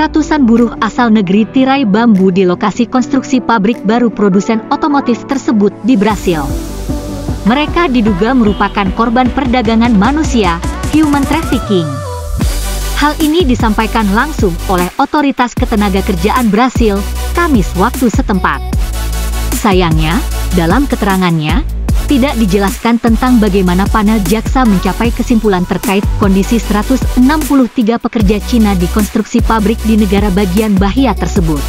Ratusan buruh asal negeri tirai bambu di lokasi konstruksi pabrik baru produsen otomotif tersebut di Brasil. Mereka diduga merupakan korban perdagangan manusia, human trafficking. Hal ini disampaikan langsung oleh Otoritas Ketenagakerjaan Brasil, Kamis waktu setempat. Sayangnya, dalam keterangannya, tidak dijelaskan tentang bagaimana panel jaksa mencapai kesimpulan terkait kondisi 163 pekerja Cina di konstruksi pabrik di negara bagian Bahia tersebut.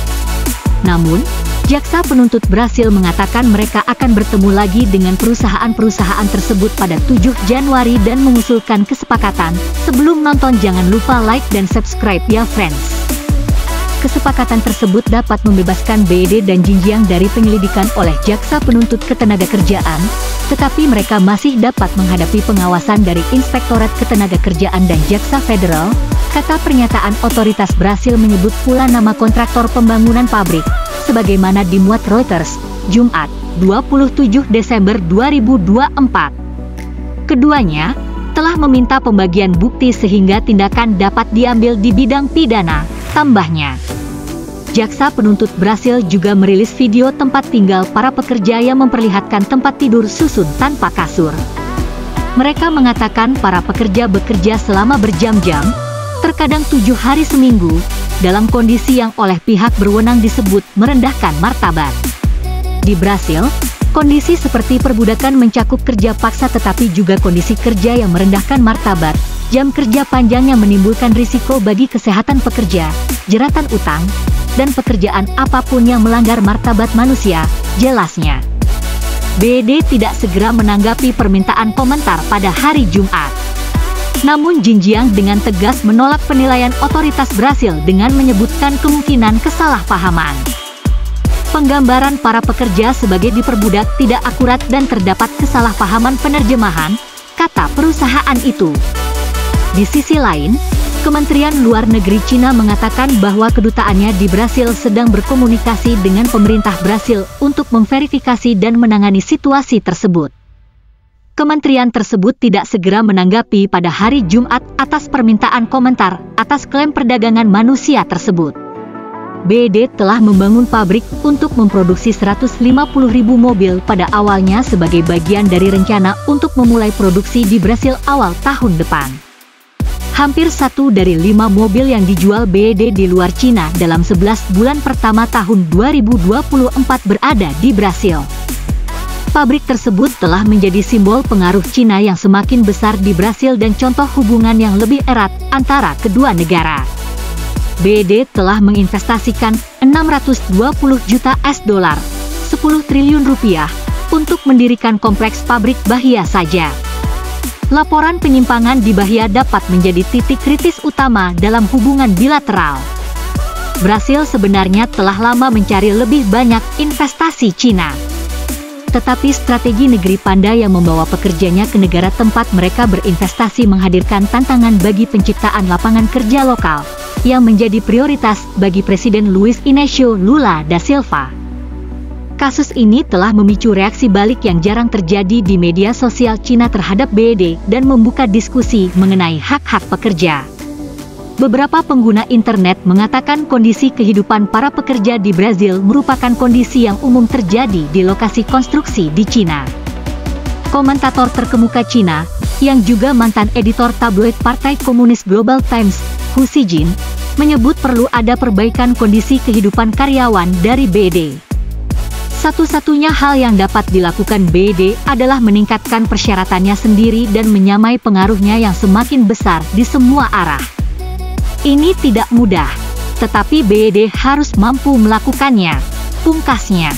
Namun, jaksa penuntut Brasil mengatakan mereka akan bertemu lagi dengan perusahaan-perusahaan tersebut pada 7 Januari dan mengusulkan kesepakatan. Sebelum nonton jangan lupa like dan subscribe ya friends. Kesepakatan tersebut dapat membebaskan BED dan Jinjiang dari penyelidikan oleh Jaksa Penuntut Ketenagakerjaan, tetapi mereka masih dapat menghadapi pengawasan dari Inspektorat Ketenagakerjaan dan Jaksa Federal, kata pernyataan otoritas Brasil menyebut pula nama kontraktor pembangunan pabrik, sebagaimana dimuat Reuters, Jumat, 27 Desember 2024. Keduanya telah meminta pembagian bukti sehingga tindakan dapat diambil di bidang pidana, tambahnya. Jaksa penuntut Brasil juga merilis video tempat tinggal para pekerja yang memperlihatkan tempat tidur susun tanpa kasur. Mereka mengatakan para pekerja bekerja selama berjam-jam, terkadang 7 hari seminggu, dalam kondisi yang oleh pihak berwenang disebut merendahkan martabat. Di Brasil, kondisi seperti perbudakan mencakup kerja paksa tetapi juga kondisi kerja yang merendahkan martabat, jam kerja panjang yang menimbulkan risiko bagi kesehatan pekerja, jeratan utang, dan pekerjaan apapun yang melanggar martabat manusia, jelasnya. BED tidak segera menanggapi permintaan komentar pada hari Jumat. Namun Jinjiang dengan tegas menolak penilaian otoritas Brasil dengan menyebutkan kemungkinan kesalahpahaman. Penggambaran para pekerja sebagai diperbudak tidak akurat dan terdapat kesalahpahaman penerjemahan, kata perusahaan itu. Di sisi lain, Kementerian Luar Negeri Cina mengatakan bahwa kedutaannya di Brasil sedang berkomunikasi dengan pemerintah Brasil untuk memverifikasi dan menangani situasi tersebut. Kementerian tersebut tidak segera menanggapi pada hari Jumat atas permintaan komentar atas klaim perdagangan manusia tersebut. BED telah membangun pabrik untuk memproduksi 150.000 mobil pada awalnya sebagai bagian dari rencana untuk memulai produksi di Brasil awal tahun depan. Hampir 1 dari 5 mobil yang dijual BED di luar Cina dalam 11 bulan pertama tahun 2024 berada di Brasil. Pabrik tersebut telah menjadi simbol pengaruh Cina yang semakin besar di Brasil dan contoh hubungan yang lebih erat antara kedua negara. BED telah menginvestasikan 620 juta US$, 10 triliun rupiah, untuk mendirikan kompleks pabrik Bahia saja. Laporan penyimpangan di Bahia dapat menjadi titik kritis utama dalam hubungan bilateral. Brasil sebenarnya telah lama mencari lebih banyak investasi Cina. Tetapi strategi negeri panda yang membawa pekerjanya ke negara tempat mereka berinvestasi menghadirkan tantangan bagi penciptaan lapangan kerja lokal, yang menjadi prioritas bagi Presiden Luiz Inácio Lula da Silva. Kasus ini telah memicu reaksi balik yang jarang terjadi di media sosial Cina terhadap BED dan membuka diskusi mengenai hak-hak pekerja. Beberapa pengguna internet mengatakan kondisi kehidupan para pekerja di Brasil merupakan kondisi yang umum terjadi di lokasi konstruksi di Cina. Komentator terkemuka Cina, yang juga mantan editor tabloid Partai Komunis Global Times, Hu Xijin, menyebut perlu ada perbaikan kondisi kehidupan karyawan dari BED. Satu-satunya hal yang dapat dilakukan BED adalah meningkatkan persyaratannya sendiri dan menyamai pengaruhnya yang semakin besar di semua arah. Ini tidak mudah, tetapi BED harus mampu melakukannya, pungkasnya.